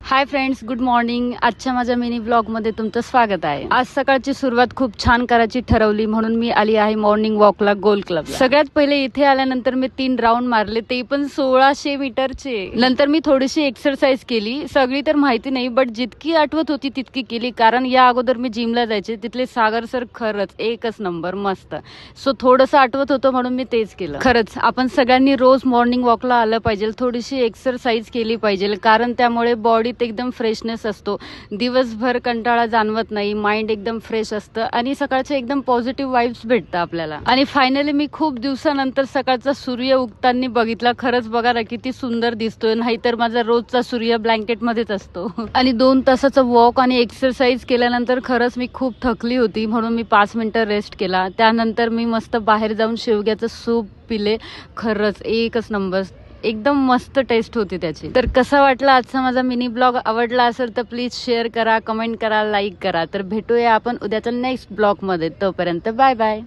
Hi friends, good morning. आजच्या माझ्या mini blog मध्ये तुमचं स्वागत आहे. आज सकाळची सुरुवात खूप छान करायची ठरवली म्हणून मी आली आहे मॉर्निंग वॉकला गोल क्लब. सगळ्यात पहिले इथे आल्यानंतर मी 3 राऊंड मारले, ते पण 1600 मीटरचे. नंतर मी थोडीशी एक्सरसाइज केली. सगळी तर माहिती नाही, बट जितकी आठवत होती तितकी केली, कारण या अगोदर मी जिमला जायचे. तिथले सागर सर खरंच एकच नंबर, मस्त. सो थोडंसं आठवत होतं म्हणून मी तेच केलं. खरंच आपण सगळ्यांनी रोज मॉर्निंग वॉकला आलं पाहिजे, थोडीशी एक्सरसाइज केली पाहिजे, कारण त्यामुळे बॉडी एकदम फ्रेशनेस असतो. दिवसभर कंटाळा जाणवत नाही, माइंड एकदम फ्रेश असतं आणि सकाळचे एकदम पॉझिटिव्ह वाइब्स भेटतात आपल्याला. आणि फायनली मी खूप दिवसानंतर सकाळचा सूर्य उगताना बघितला. खरंच बघा ना किती सुंदर दिसतोय. नाहीतर माझा रोजचा सूर्य ब्लँकेट मध्येच असतो. आणि 2 तासाचं वॉक आणि एक्सरसाइज केल्यानंतर खरंच मी खूप थकली होती, म्हणून मी 5 मिनिटं रेस्ट केला. त्यानंतर मी मस्त बाहेर जाऊन शेवग्याचं सूप पिले. खरंच एकच नंबर, एकदम मस्त टेस्ट होती त्याची. तर कसा वाटला आजचा माझा मिनी ब्लॉग? आवडला असेल तर प्लीज शेअर करा, कमेंट करा, लाईक करा. तर भेटूया आपण उद्याच्या नेक्स्ट ब्लॉग मध्ये. तोपर्यंत बाय बाय.